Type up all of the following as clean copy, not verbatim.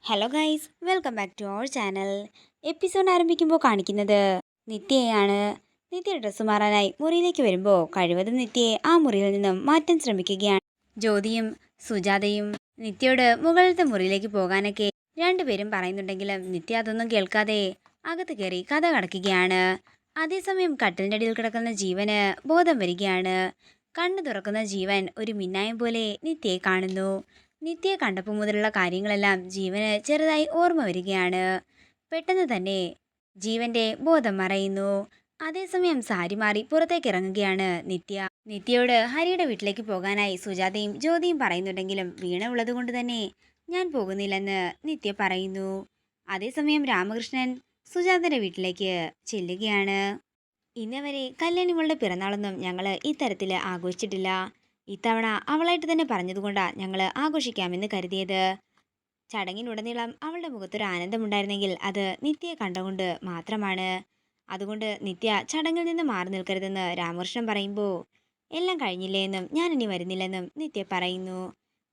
Hello guys, welcome back to our channel. Episode ആരംഭിക്കുമ്പോൾ കാണിക്കുന്നത് നിത്യയാണ്. നിത്യ dress മാറാനായി മുറിയിലേക്ക് വരുമ്പോൾ കഴിവതും നിത്യയെ ആ മുറിയിൽ നിന്നും മാറ്റാൻ ശ്രമിക്കുകയാണ്. ജ്യോതിയും സുജാതയും നിത്യയോട് മുകളിലത്തെ മുറിയിലേക്ക് പോകാനൊക്കെ രണ്ടുപേരും പറയുന്നുണ്ടെങ്കിലും നിത്യ അതൊന്നും കേൾക്കാതെ അകത്ത് കയറി കഥ കടക്കുകയാണ്. അതേസമയം കട്ടിലിൻ്റെ അടിയിൽ കിടക്കുന്ന ജീവന് ബോധം വരികയാണ്. കണ്ണു തുറക്കുന്ന ജീവൻ ഒരു മിന്നായം പോലെ നിത്യയെ കാണുന്നു. നിത്യയെ കണ്ടപ്പോൾ മുതലുള്ള കാര്യങ്ങളെല്ലാം ജീവന് ചെറുതായി ഓർമ്മ വരികയാണ്. പെട്ടെന്ന് തന്നെ ജീവന്റെ ബോധം മറയുന്നു. അതേസമയം സാരി മാറി പുറത്തേക്ക് ഇറങ്ങുകയാണ് നിത്യ. നിത്യയോട് ഹരിയുടെ വീട്ടിലേക്ക് പോകാനായി സുജാതയും ജ്യോതിയും പറയുന്നുണ്ടെങ്കിലും വീണ ഉള്ളത് കൊണ്ട് തന്നെ ഞാൻ പോകുന്നില്ലെന്ന് നിത്യ പറയുന്നു. അതേസമയം രാമകൃഷ്ണൻ സുജാതയുടെ വീട്ടിലേക്ക് ചെല്ലുകയാണ്. ഇന്നവരെ കല്യാണികളുടെ പിറന്നാളൊന്നും ഞങ്ങൾ ഇത്തരത്തിൽ ആഘോഷിച്ചിട്ടില്ല. ഇത്തവണ അവളായിട്ട് തന്നെ പറഞ്ഞതുകൊണ്ടാണ് ഞങ്ങൾ ആഘോഷിക്കാമെന്ന് കരുതിയത്. ചടങ്ങിനുടനീളം അവളുടെ മുഖത്തൊരു ആനന്ദമുണ്ടായിരുന്നെങ്കിൽ അത് നിത്യയെ കണ്ടുകൊണ്ട് മാത്രമാണ്. അതുകൊണ്ട് നിത്യ ചടങ്ങിൽ നിന്ന് മാറി നിൽക്കരുതെന്ന് രാമകൃഷ്ണൻ പറയുമ്പോൾ എല്ലാം കഴിഞ്ഞില്ലേ എന്നും ഞാൻ ഇനി വരുന്നില്ലെന്നും നിത്യ പറയുന്നു.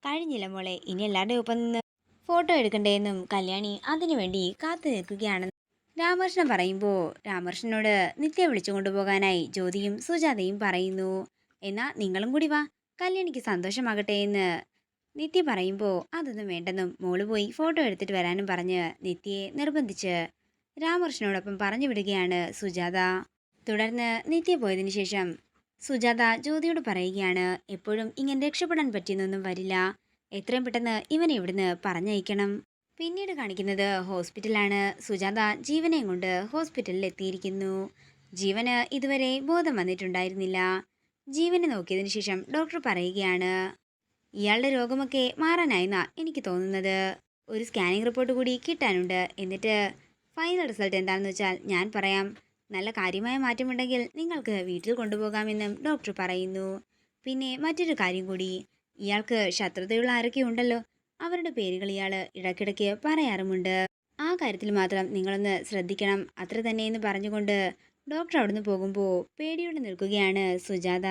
കഴിഞ്ഞില്ല മോളെ, ഇനി എല്ലാവരുടെ ഒപ്പം നിന്ന് ഫോട്ടോ എടുക്കണ്ടേ എന്നും കല്യാണി അതിനുവേണ്ടി കാത്തു നിൽക്കുകയാണെന്ന് രാമകൃഷ്ണൻ പറയുമ്പോൾ രാമകൃഷ്ണനോട് നിത്യ വിളിച്ചു കൊണ്ടുപോകാനായി ജ്യോതിയും സുജാതയും പറയുന്നു. എന്നാ നിങ്ങളും കൂടി വാ, കല്യാണിക്ക് സന്തോഷമാകട്ടെ എന്ന് നിത്യ പറയുമ്പോൾ അതൊന്നും വേണ്ടെന്നും മോള് പോയി ഫോട്ടോ എടുത്തിട്ട് വരാനും പറഞ്ഞ് നിത്യയെ നിർബന്ധിച്ച് രാമകൃഷ്ണനോടൊപ്പം പറഞ്ഞു വിടുകയാണ് സുജാത. തുടർന്ന് നിത്യ പോയതിനു ശേഷം സുജാത ജ്യോതിയോട് പറയുകയാണ്, എപ്പോഴും ഇങ്ങനെ രക്ഷപ്പെടാൻ പറ്റിയെന്നൊന്നും വരില്ല, എത്രയും പെട്ടെന്ന് ഇവനെ ഇവിടുന്ന് പറഞ്ഞയക്കണം. പിന്നീട് കാണിക്കുന്നത് ഹോസ്പിറ്റലാണ്. സുജാത ജീവനെയും കൊണ്ട് ഹോസ്പിറ്റലിൽ എത്തിയിരിക്കുന്നു. ജീവന് ഇതുവരെ ബോധം വന്നിട്ടുണ്ടായിരുന്നില്ല. ജീവനെ നോക്കിയതിനു ശേഷം ഡോക്ടർ പറയുകയാണ്, ഇയാളുടെ രോഗമൊക്കെ മാറാനായെന്നാ എനിക്ക് തോന്നുന്നത്. ഒരു സ്കാനിങ് റിപ്പോർട്ട് കൂടി കിട്ടാനുണ്ട്. എന്നിട്ട് ഫൈനൽ റിസൾട്ട് എന്താണെന്ന് വെച്ചാൽ ഞാൻ പറയാം. നല്ല കാര്യമായ മാറ്റമുണ്ടെങ്കിൽ നിങ്ങൾക്ക് വീട്ടിൽ കൊണ്ടുപോകാമെന്നും ഡോക്ടർ പറയുന്നു. പിന്നെ മറ്റൊരു കാര്യം കൂടി, ഇയാൾക്ക് ശത്രുതയുള്ള ആരൊക്കെ ഉണ്ടല്ലോ, അവരുടെ പേരുകൾ ഇയാൾ ഇടയ്ക്കിടയ്ക്ക് പറയാറുമുണ്ട്. ആ കാര്യത്തിൽ മാത്രം നിങ്ങളൊന്ന് ശ്രദ്ധിക്കണം, അത്ര തന്നെയെന്ന് പറഞ്ഞുകൊണ്ട് ഡോക്ടർ അവിടുന്ന് പോകുമ്പോൾ പേടിയോടെ നിൽക്കുകയാണ് സുജാത.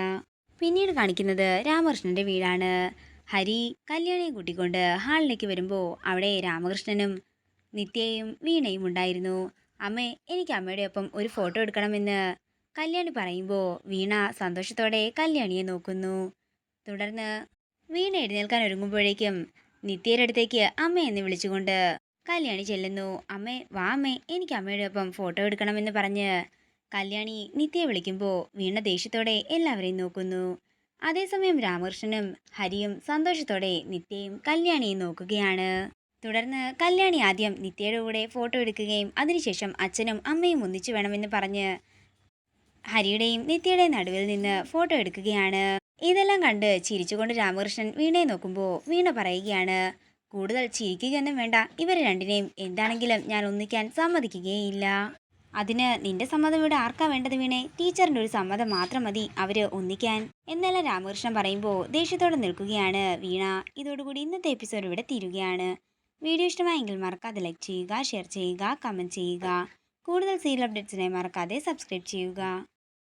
പിന്നീട് കാണിക്കുന്നത് രാമകൃഷ്ണന്റെ വീടാണ്. ഹരി കല്യാണിയെ കൂട്ടിക്കൊണ്ട് ഹാളിലേക്ക് വരുമ്പോൾ അവിടെ രാമകൃഷ്ണനും നിത്യയും വീണയും ഉണ്ടായിരുന്നു. അമ്മേ, എനിക്ക് അമ്മയുടെ ഒപ്പം ഒരു ഫോട്ടോ എടുക്കണമെന്ന് കല്യാണി പറയുമ്പോൾ വീണ സന്തോഷത്തോടെ കല്യാണിയെ നോക്കുന്നു. തുടർന്ന് വീണ എഴുന്നേൽക്കാൻ ഒരുങ്ങുമ്പോഴേക്കും നിത്യയുടെ അടുത്തേക്ക് അമ്മ എന്ന് വിളിച്ചുകൊണ്ട് കല്യാണി ചെല്ലുന്നു. അമ്മേ, വാ അമ്മേ, എനിക്ക് അമ്മയുടെ ഒപ്പം ഫോട്ടോ എടുക്കണമെന്ന് പറഞ്ഞ് കല്യാണി നിത്യയെ വിളിക്കുമ്പോൾ വീണ ദേഷ്യത്തോടെ എല്ലാവരെയും നോക്കുന്നു. അതേസമയം രാമകൃഷ്ണനും ഹരിയും സന്തോഷത്തോടെ നിത്യയും കല്യാണിയും നോക്കുകയാണ്. തുടർന്ന് കല്യാണി ആദ്യം നിത്യയുടെ കൂടെ ഫോട്ടോ എടുക്കുകയും അതിനുശേഷം അച്ഛനും അമ്മയും ഒന്നിച്ചു വേണമെന്ന് പറഞ്ഞ് ഹരിയുടെയും നിത്യയുടെയും നടുവിൽ നിന്ന് ഫോട്ടോ എടുക്കുകയാണ്. ഇതെല്ലാം കണ്ട് ചിരിച്ചുകൊണ്ട് രാമകൃഷ്ണൻ വീണയെ നോക്കുമ്പോൾ വീണ പറയുകയാണ്, കൂടുതൽ ചിരിക്കുകയൊന്നും വേണ്ട, ഇവർ രണ്ടിനെയും എന്താണെങ്കിലും ഞാൻ ഒന്നിക്കാൻ സമ്മതിക്കുകയില്ല. അതിന് നിന്റെ സമ്മതം ഇവിടെ ആർക്കാ വേണ്ടത് വീണേ? ടീച്ചറിൻ്റെ ഒരു സമ്മതം മാത്രം മതി അവര് ഒന്നിക്കാൻ എന്നെല്ലാം രാമകൃഷ്ണൻ പറയുമ്പോൾ ദേഷ്യത്തോടെ നിൽക്കുകയാണ് വീണ. ഇതോടുകൂടി ഇന്നത്തെ എപ്പിസോഡ് ഇവിടെ തീരുകയാണ്. വീഡിയോ ഇഷ്ടമായെങ്കിൽ മറക്കാതെ ലൈക്ക് ചെയ്യുക, ഷെയർ ചെയ്യുക, കമൻറ്റ് ചെയ്യുക. കൂടുതൽ സീരിയൽ അപ്ഡേറ്റ്സിനായി മറക്കാതെ സബ്സ്ക്രൈബ് ചെയ്യുക.